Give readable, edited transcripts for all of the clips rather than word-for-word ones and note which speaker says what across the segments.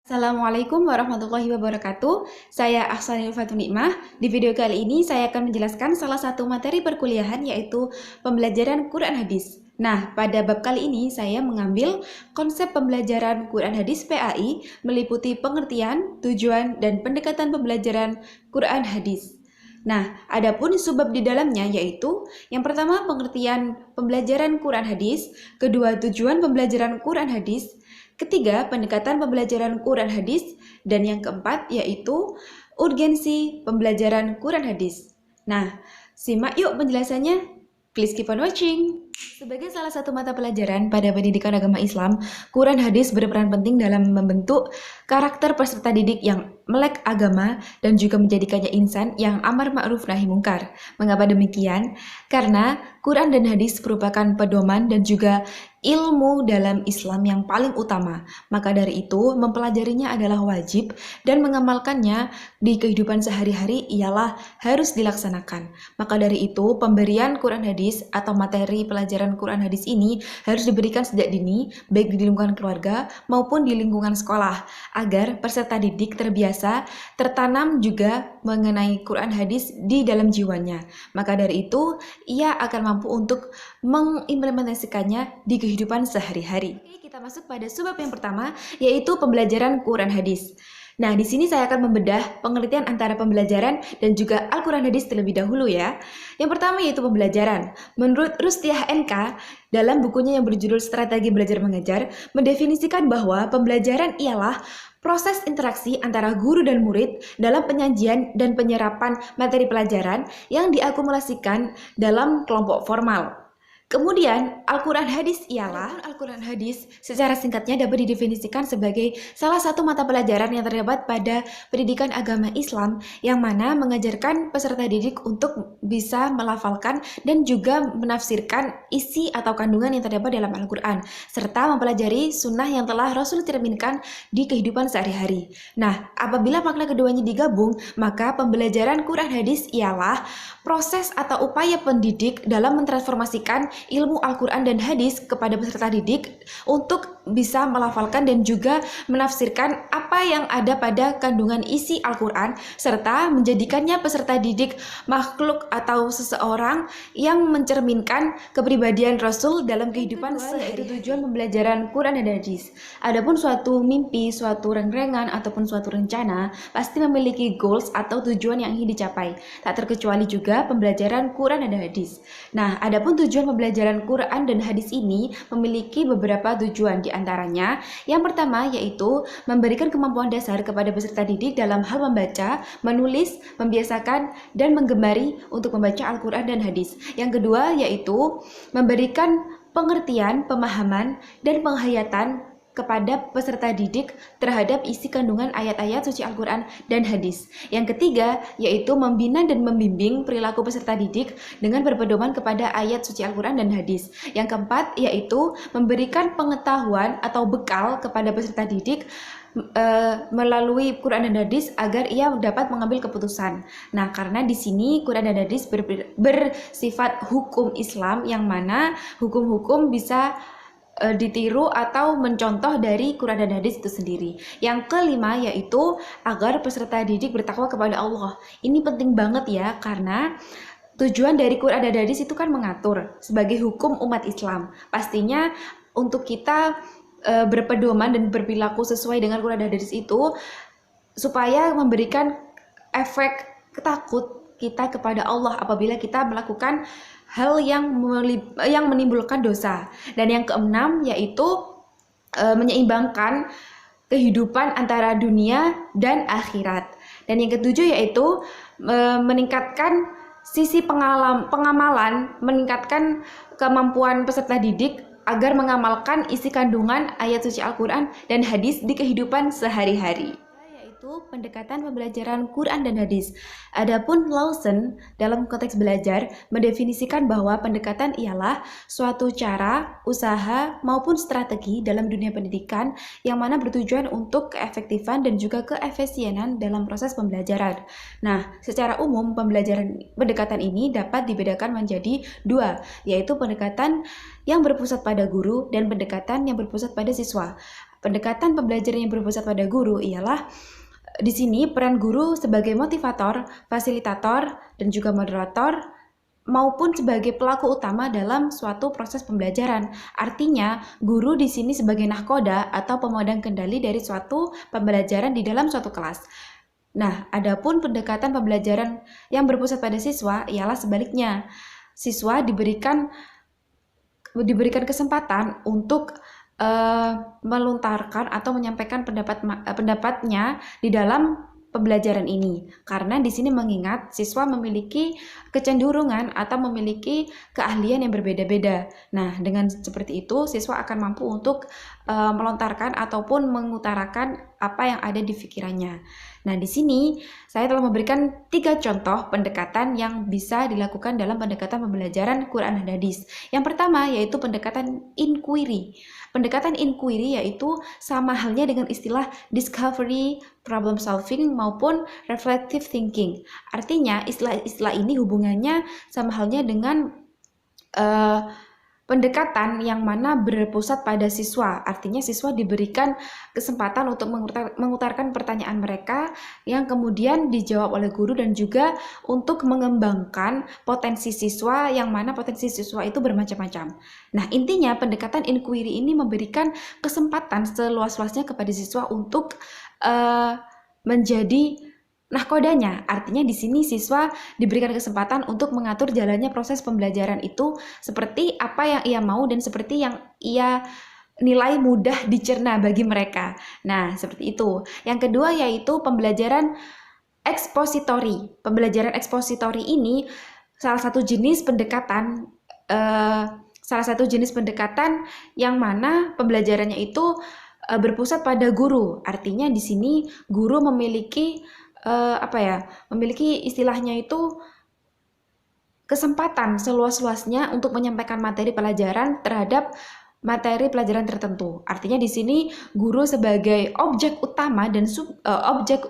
Speaker 1: Assalamualaikum warahmatullahi wabarakatuh. Saya Ahsanul Fatul Nikmah. Di video kali ini saya akan menjelaskan salah satu materi perkuliahan yaitu pembelajaran Quran Hadis. Nah, pada bab kali ini saya mengambil konsep pembelajaran Quran Hadis PAI meliputi pengertian, tujuan, dan pendekatan pembelajaran Quran Hadis. Nah, adapun subbab di dalamnya yaitu yang pertama pengertian pembelajaran Quran Hadis, kedua tujuan pembelajaran Quran Hadis, ketiga pendekatan pembelajaran Quran Hadis, dan yang keempat yaitu urgensi pembelajaran Quran Hadis. Nah, simak yuk penjelasannya. Please keep on watching. Sebagai salah satu mata pelajaran pada pendidikan agama Islam, Quran Hadis berperan penting dalam membentuk karakter peserta didik yang melek agama dan juga menjadikannya insan yang amar ma'ruf nahi mungkar. Mengapa demikian? Karena Quran dan hadis merupakan pedoman dan juga ilmu dalam Islam yang paling utama. Maka dari itu, mempelajarinya adalah wajib dan mengamalkannya di kehidupan sehari-hari ialah harus dilaksanakan. Maka dari itu, pemberian Quran hadis atau materi pelajaran Quran hadis ini harus diberikan sejak dini, baik di lingkungan keluarga maupun di lingkungan sekolah, agar peserta didik terbiasa tertanam juga mengenai Quran hadis di dalam jiwanya. Maka dari itu, ia akan mampu untuk mengimplementasikannya di kehidupan sehari-hari. Oke, kita masuk pada subbab yang pertama, yaitu pembelajaran Quran hadis. Nah, di sini saya akan membedah pengertian antara pembelajaran dan juga Al-Quran Hadis terlebih dahulu ya. Yang pertama yaitu pembelajaran. Menurut Rustiah NK, dalam bukunya yang berjudul Strategi Belajar Mengajar, mendefinisikan bahwa pembelajaran ialah proses interaksi antara guru dan murid dalam penyajian dan penyerapan materi pelajaran yang diakumulasikan dalam kelompok formal. Kemudian, Al-Quran Hadis ialah Al-Quran Hadis secara singkatnya dapat didefinisikan sebagai salah satu mata pelajaran yang terdapat pada pendidikan agama Islam yang mana mengajarkan peserta didik untuk bisa melafalkan dan juga menafsirkan isi atau kandungan yang terdapat dalam Al-Quran serta mempelajari sunnah yang telah Rasul cerminkan di kehidupan sehari-hari. Nah, apabila makna keduanya digabung, maka pembelajaran Quran Hadis ialah proses atau upaya pendidik dalam mentransformasikan ilmu Al-Quran dan hadis kepada peserta didik untuk bisa melafalkan dan juga menafsirkan apa yang ada pada kandungan isi Al-Quran serta menjadikannya peserta didik makhluk atau seseorang yang mencerminkan kepribadian Rasul dalam kehidupan sehari-hari. Tujuan pembelajaran Quran dan hadis. Adapun suatu mimpi, suatu rengrengan ataupun suatu rencana pasti memiliki goals atau tujuan yang ingin dicapai. Tak terkecuali juga pembelajaran Quran dan hadis. Nah, adapun tujuan pembelajaran Quran dan hadis ini memiliki beberapa tujuan, di antaranya yang pertama yaitu memberikan kemampuan dasar kepada peserta didik dalam hal membaca, menulis, membiasakan, dan menggemari untuk membaca Al-Quran dan hadis. Yang kedua yaitu memberikan pengertian, pemahaman, dan penghayatan kepada peserta didik terhadap isi kandungan ayat-ayat suci Al-Quran dan hadis. Yang ketiga yaitu membina dan membimbing perilaku peserta didik dengan berpedoman kepada ayat suci Al-Quran dan hadis. Yang keempat yaitu memberikan pengetahuan atau bekal kepada peserta didik melalui Quran dan hadis agar ia dapat mengambil keputusan. Nah, karena di sini Quran dan hadis bersifat hukum Islam yang mana hukum-hukum bisa ditiru atau mencontoh dari Quran dan hadis itu sendiri. Yang kelima yaitu agar peserta didik bertakwa kepada Allah. Ini penting banget ya, karena tujuan dari Quran dan hadis itu kan mengatur sebagai hukum umat Islam. Pastinya untuk kita berpedoman dan berperilaku sesuai dengan Quran dan hadis itu supaya memberikan efek takut kita kepada Allah apabila kita melakukan hal yang menimbulkan dosa. Dan yang keenam yaitu menyeimbangkan kehidupan antara dunia dan akhirat. Dan yang ketujuh yaitu meningkatkan sisi pengamalan, meningkatkan kemampuan peserta didik agar mengamalkan isi kandungan ayat suci Al-Quran dan hadis di kehidupan sehari-hari. Yaitu pendekatan pembelajaran Quran dan hadis. Adapun Lawson dalam konteks belajar mendefinisikan bahwa pendekatan ialah suatu cara, usaha maupun strategi dalam dunia pendidikan yang mana bertujuan untuk keefektifan dan juga keefisienan dalam proses pembelajaran. Nah, secara umum pendekatan ini dapat dibedakan menjadi dua, yaitu pendekatan yang berpusat pada guru dan pendekatan yang berpusat pada siswa. pendekatan pembelajaran yang berpusat pada guru ialah di sini peran guru sebagai motivator, fasilitator, dan juga moderator maupun sebagai pelaku utama dalam suatu proses pembelajaran. Artinya, guru di sini sebagai nahkoda atau pemegang kendali dari suatu pembelajaran di dalam suatu kelas. Nah, adapun pendekatan pembelajaran yang berpusat pada siswa ialah sebaliknya. Siswa diberikan kesempatan untuk melontarkan atau menyampaikan pendapatnya di dalam pembelajaran ini, karena di sini mengingat siswa memiliki kecenderungan atau memiliki keahlian yang berbeda-beda. Nah, dengan seperti itu siswa akan mampu untuk melontarkan ataupun mengutarakan apa yang ada di pikirannya. Nah, di sini saya telah memberikan 3 contoh pendekatan yang bisa dilakukan dalam pendekatan pembelajaran Quran dan Hadis. Yang pertama yaitu pendekatan inquiry. Pendekatan inquiry yaitu sama halnya dengan istilah discovery, problem solving maupun reflective thinking. Artinya istilah-istilah ini hubungannya sama halnya dengan pendekatan yang mana berpusat pada siswa. Artinya siswa diberikan kesempatan untuk mengutarakan pertanyaan mereka yang kemudian dijawab oleh guru, dan juga untuk mengembangkan potensi siswa yang mana potensi siswa itu bermacam-macam. Nah, intinya pendekatan inquiry ini memberikan kesempatan seluas-luasnya kepada siswa untuk menjadi nahkodanya. Artinya di sini siswa diberikan kesempatan untuk mengatur jalannya proses pembelajaran itu seperti apa yang ia mau dan seperti yang ia nilai mudah dicerna bagi mereka. Nah, seperti itu. Yang kedua yaitu pembelajaran ekspositori. Pembelajaran ekspositori ini salah satu jenis pendekatan yang mana pembelajarannya itu berpusat pada guru. Artinya di sini guru memiliki memiliki istilahnya itu kesempatan seluas-luasnya untuk menyampaikan materi pelajaran terhadap materi pelajaran tertentu. Artinya di sini guru sebagai objek utama dan objek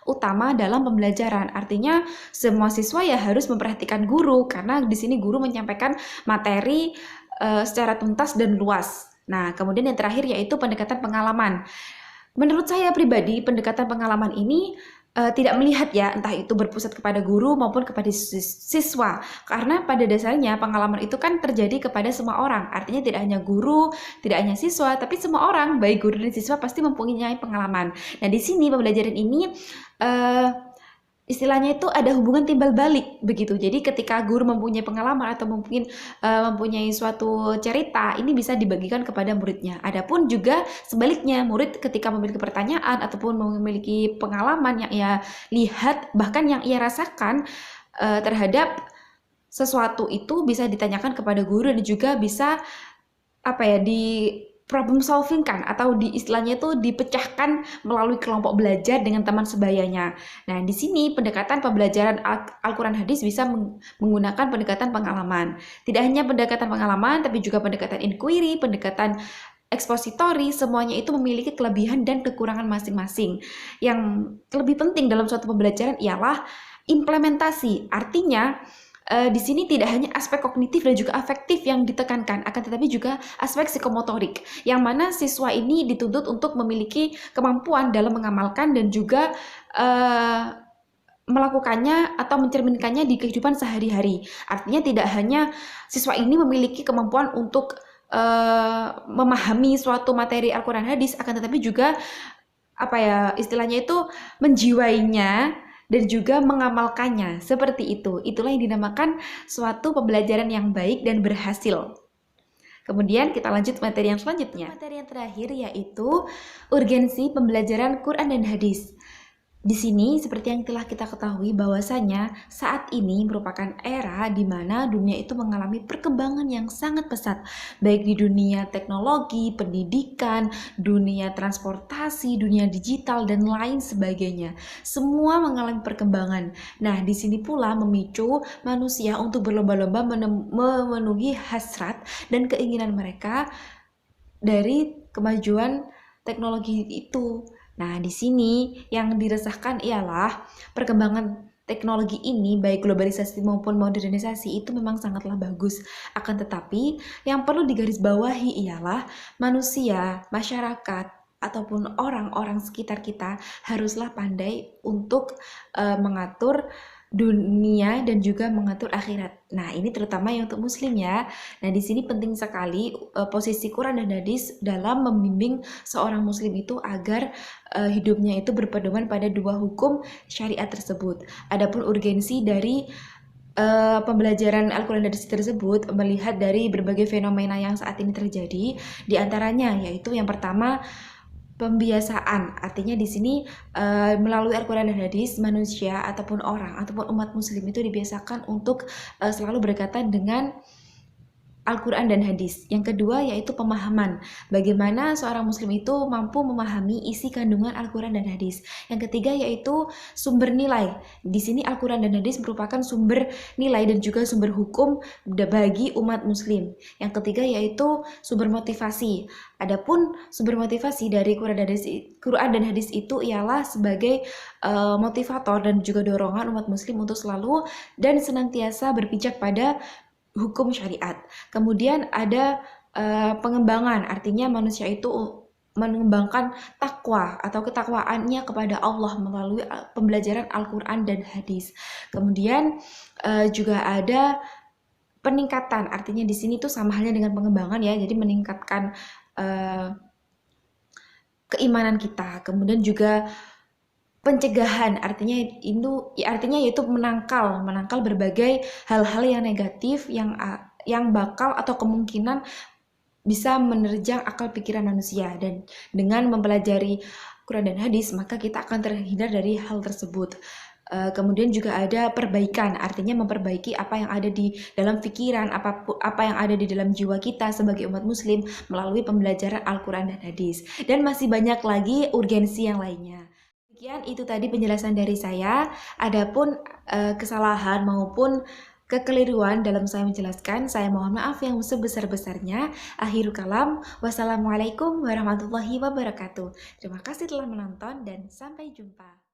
Speaker 1: utama dalam pembelajaran. Artinya semua siswa ya harus memperhatikan guru, karena di sini guru menyampaikan materi secara tuntas dan luas. Nah, kemudian yang terakhir yaitu pendekatan pengalaman. Menurut saya pribadi, pendekatan pengalaman ini tidak melihat ya entah itu berpusat kepada guru maupun kepada siswa, karena pada dasarnya pengalaman itu kan terjadi kepada semua orang. Artinya tidak hanya guru, tidak hanya siswa, tapi semua orang baik guru dan siswa pasti mempunyai pengalaman. Nah, di sini pembelajaran ini istilahnya itu ada hubungan timbal balik begitu. Jadi ketika guru mempunyai pengalaman atau mungkin mempunyai suatu cerita, ini bisa dibagikan kepada muridnya. Adapun juga sebaliknya, murid ketika memiliki pertanyaan ataupun memiliki pengalaman yang ia lihat bahkan yang ia rasakan terhadap sesuatu itu bisa ditanyakan kepada guru, dan juga bisa di problem solving kan, atau di istilahnya itu dipecahkan melalui kelompok belajar dengan teman sebayanya. Nah, di sini pendekatan pembelajaran Al-Quran Hadis bisa menggunakan pendekatan pengalaman. Tidak hanya pendekatan pengalaman, tapi juga pendekatan inquiry, pendekatan ekspositori, semuanya itu memiliki kelebihan dan kekurangan masing-masing. Yang lebih penting dalam suatu pembelajaran ialah implementasi. Artinya di sini tidak hanya aspek kognitif dan juga afektif yang ditekankan, akan tetapi juga aspek psikomotorik, yang mana siswa ini dituntut untuk memiliki kemampuan dalam mengamalkan dan juga melakukannya atau mencerminkannya di kehidupan sehari-hari. Artinya tidak hanya siswa ini memiliki kemampuan untuk memahami suatu materi Al-Quran Hadis, akan tetapi juga istilahnya itu menjiwainya dan juga mengamalkannya. Seperti itu. Itulah yang dinamakan suatu pembelajaran yang baik dan berhasil. Kemudian kita lanjut materi yang selanjutnya. Materi yang terakhir yaitu urgensi pembelajaran Quran dan Hadis. Di sini seperti yang telah kita ketahui bahwasanya saat ini merupakan era di mana dunia itu mengalami perkembangan yang sangat pesat, baik di dunia teknologi, pendidikan, dunia transportasi, dunia digital, dan lain sebagainya. Semua mengalami perkembangan. Nah, di sini pula memicu manusia untuk berlomba-lomba memenuhi hasrat dan keinginan mereka dari kemajuan teknologi itu. Nah, di sini yang diresahkan ialah perkembangan teknologi ini, baik globalisasi maupun modernisasi, itu memang sangatlah bagus. Akan tetapi, yang perlu digarisbawahi ialah manusia, masyarakat, ataupun orang-orang sekitar kita haruslah pandai untuk mengatur dunia dan juga mengatur akhirat. Nah, ini terutama yang untuk muslim ya. Nah, di sini penting sekali posisi Quran dan hadis dalam membimbing seorang muslim itu agar hidupnya itu berpedoman pada dua hukum syariat tersebut. Adapun urgensi dari pembelajaran Al-Quran dan hadis tersebut melihat dari berbagai fenomena yang saat ini terjadi, di antaranya yaitu yang pertama pembiasaan. Artinya di sini melalui Al-Quran dan hadis manusia ataupun orang ataupun umat muslim itu dibiasakan untuk selalu berkaitan dengan Al-Quran dan hadis. Yang kedua yaitu pemahaman. Bagaimana seorang muslim itu mampu memahami isi kandungan Al-Quran dan hadis. Yang ketiga yaitu sumber nilai. Di sini Al-Quran dan hadis merupakan sumber nilai dan juga sumber hukum bagi umat muslim. Yang ketiga yaitu sumber motivasi. Adapun sumber motivasi dari Quran dan hadis itu ialah sebagai motivator dan juga dorongan umat muslim untuk selalu dan senantiasa berpijak pada hukum syariat. Kemudian ada pengembangan, artinya manusia itu mengembangkan takwa atau ketakwaannya kepada Allah melalui pembelajaran Al-Quran dan hadis. Kemudian juga ada peningkatan, artinya di sini tuh sama halnya dengan pengembangan ya, jadi meningkatkan keimanan kita. Kemudian juga pencegahan, artinya yaitu menangkal berbagai hal-hal yang negatif yang bakal atau kemungkinan bisa menerjang akal pikiran manusia, dan dengan mempelajari Quran dan hadis maka kita akan terhindar dari hal tersebut. Kemudian juga ada perbaikan, artinya memperbaiki apa yang ada di dalam pikiran, apa yang ada di dalam jiwa kita sebagai umat muslim melalui pembelajaran Al-Quran dan hadis. Dan masih banyak lagi urgensi yang lainnya. Demikian itu tadi penjelasan dari saya. Adapun kesalahan maupun kekeliruan dalam saya menjelaskan, saya mohon maaf yang sebesar-besarnya. Akhirul kalam, wassalamualaikum warahmatullahi wabarakatuh. Terima kasih telah menonton dan sampai jumpa.